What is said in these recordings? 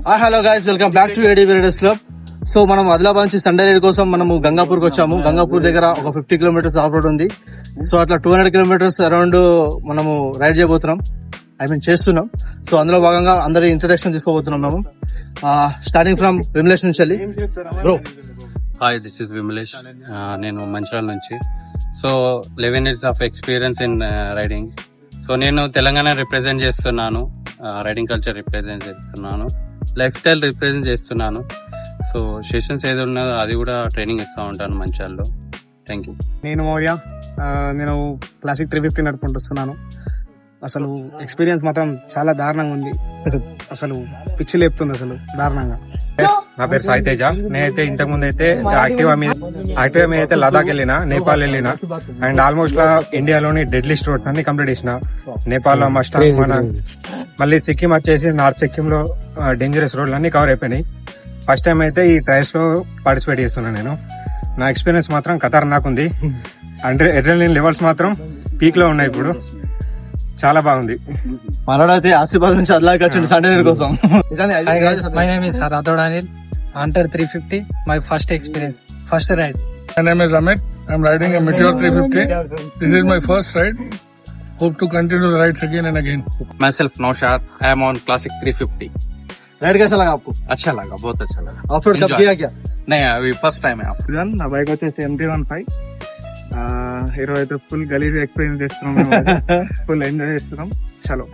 Hello guys, welcome back to ADB riders club. So మనం ఆదిలాబాద్ నుంచి Sunday ride కోసం మనము గంగాపూర్ కి వచ్చాము. గంగాపూర్ దగ్గర ఒక 50 కిలోమీటర్స్ ఆఫ్ రోడ్ ఉంది. సో అట్లా 200 కిలోమీటర్స్ అరౌండ్ మనము రైడ్ చేయబోతున్నాం, చేస్తున్నాం. సో అందులో భాగంగా అందరి ఇంట్రడక్షన్ తీసుకోబోతున్నాం మేము. స్టార్టింగ్ ఫ్రమ్ విమలేష్ నుంచి వెళ్ళి. Bro hi, this is Vimalesh. నేను మంచిర్యాల నుంచి. So 11 years of experience in riding. So నేను తెలంగాణ రిప్రజెంట్ చేస్తున్నాను, రైడింగ్ కల్చర్ రిప్రజెంట్ చేస్తున్నాను, లైఫ్ స్టైల్ రిప్రజెంట్ చేస్తున్నాను. సో సెషన్స్ ఏది ఉన్నదో అది కూడా ట్రైనింగ్ ఇస్తూ ఉంటాను మంచిర్యాలలో. Thank you. నేను మౌర్య, నేను క్లాసిక్ 350 నడుపుకుంటూ వస్తున్నాను. అసలు ఎక్స్పీరియన్స్ మాత్రం చాలా దారుణంగా ఉంది. అసలు పిచ్చి లేపుతుంది అసలు దారుణంగా. నా పేరు సాయి తేజ. నేనైతే ఇంతకు ముందు అయితే యాక్టివా మీద అయితే లదాఖ్ వెళ్ళిన, నేపాల్ వెళ్ళిన, అండ్ ఆల్మోస్ట్ ఇండియాలోని డెడ్ లిస్ట్ రోడ్స్ అన్ని కంప్లీట్ చేసిన. నేపాల్ లో మస్టాంగ్, మన మళ్ళీ సిక్కిం వచ్చేసి నార్త్ సిక్కిం లో డేంజరస్ రోడ్లు అన్ని కవర్ అయిపోయినాయి. ఫస్ట్ టైం అయితే ఈ ట్రయల్స్ లో పార్టిసిపేట్ చేస్తున్నాను నేను. నా ఎక్స్పీరియన్స్ మాత్రం ఖతర్నాక్ ఉంది. అంటే అడ్రినలిన్ లెవెల్స్ మాత్రం పీక్ లో ఉన్నాయి. ఇప్పుడు చాలా బాగుంది. మనోడైతే ఆసిఫాబాద్ నుంచి అదిలాకి వచ్చిండు సండే రైడ్ కోసం. My name is Rathod Anil, Hunter 350. My first experience, first ride. My name is Amit. I'm riding a Meteor 350. This is my first ride. Hope to continue the rides again and again. myself Naushad. I am on classic 350. Ride कैसा लगा आपको? अच्छा लगा, बहुत अच्छा लगा. Of road कब Enjoy. किया क्या? नहीं, अभी फर्स्ट टाइम है. నా బైక్ వచ్చేసి MT-15. ఈరోజు అయితే ఫుల్ గలీజ్ ఎక్స్పీరియన్స్ చేస్తున్నాం, ఫుల్ ఎంజాయ్ చేస్తున్నాం. చలో,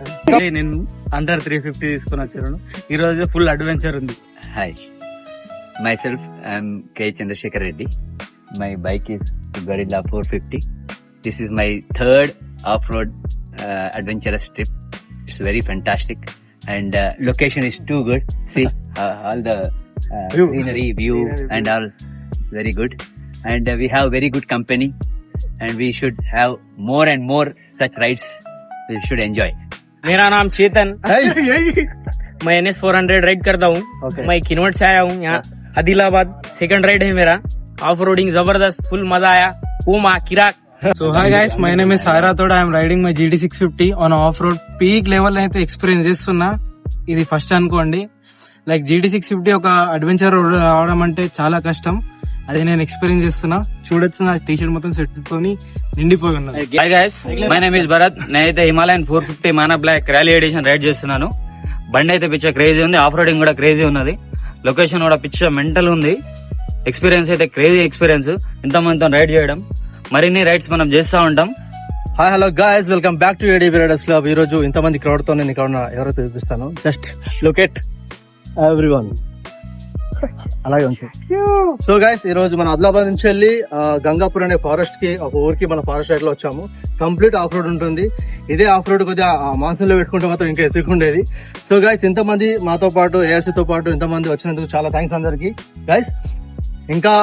నేను హంటర్ 350 తీసుకుని వచ్చాను. ఈ రోజు ఫుల్ అడ్వెంచర్ ఉంది. Hi, myself I am K. Chandrasekhar Reddy. My bike is Gorilla 450. This is my third off-road adventurous trip. It's very fantastic, and location is too good. See all the greenery, view, and all is very good. And we have very good company, and we should have more and more such rides. We should enjoy. मेरा नाम चेतन, मैं NS 400 ride करता हूँ. मैं किन्नौर से आया हूँ, यहाँ आदिलाबाद. सेकंड राइड है मेरा. ऑफ रोडिंग जबरदस्त, फुल मजा आया. पूमा किराक. So hi guys, my name is Sai Rathod. I'm riding my GD 650 on off road. Peak level అయితే ఎక్స్పీరియన్స్ చేస్తున్నా. ఇది ఫస్ట్ అనుకోండి. లైక్ GD 650 ఒక అడ్వెంచర్ రావడం అంటే చాలా కష్టం. అది నేను ఎక్స్పీరియన్స్ చేస్తున్నా. చూడొచ్చు, నా టీషర్ట్ మొత్తం సెట్ తోని నిండిపోయి ఉన్నది. Hi guys, my name is Bharat. నేనైతే Himalayan 450 Mana black rally edition ride చేస్తున్నాను. బండి అయితే పిచ్చ క్రేజీ ఉంది, ఆఫ్ రోడింగ్ కూడా క్రేజీ ఉన్నది, లొకేషన్ కూడా పిచ్చ మెంటల్ ఉంది. ఎక్స్పీరియన్స్ అయితే క్రేజీ ఎక్స్పీరియన్స్, ఇంతమందితో రైడ్ చేయడం. మరిన్ని రైడ్స్ మనం చేస్తూ ఉంటాం. Hi hello guys, welcome back to ADB riders club. ఈ రోజు ఇంతమంది క్రౌడ్ తో నేను ఇక్కడ ఉన్న ఎవరైతే చూపిస్తాను. Just look at everyone. అలాగే ఉంటుంది. సో గైస్, ఈ రోజు మన ఆదిలాబాద్ నుంచి వెళ్ళి గంగాపూర్ అనే ఫారెస్ట్ కి, ఒక ఊరికి మన ఫారెస్ట్ రైడ్ లో వచ్చాము. కంప్లీట్ ఆఫ్ రోడ్ ఉంటుంది. ఇదే ఆఫ్ రోడ్ కొద్దిగా మాన్సూన్ లో పెట్టుకుంటే మాత్రం ఇంకా ఎత్తుకుండేది. సో గైస్, ఇంతమంది మాతో పాటు, ARC తో పాటు ఇంతమంది వచ్చినందుకు చాలా థ్యాంక్స్ అందరికి గైస్. ఇంకా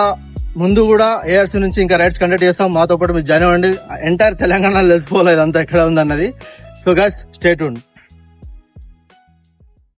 ముందు కూడా ARC నుంచి ఇంకా రైడ్స్ కండక్ట్ చేస్తాం. మాతో పాటు మీరు జాయిన్ అవ్వండి. ఎంటైర్ తెలంగాణలో తెలిసిపోలేదు అంతా ఎక్కడ ఉందన్నది. So guys, stay tuned.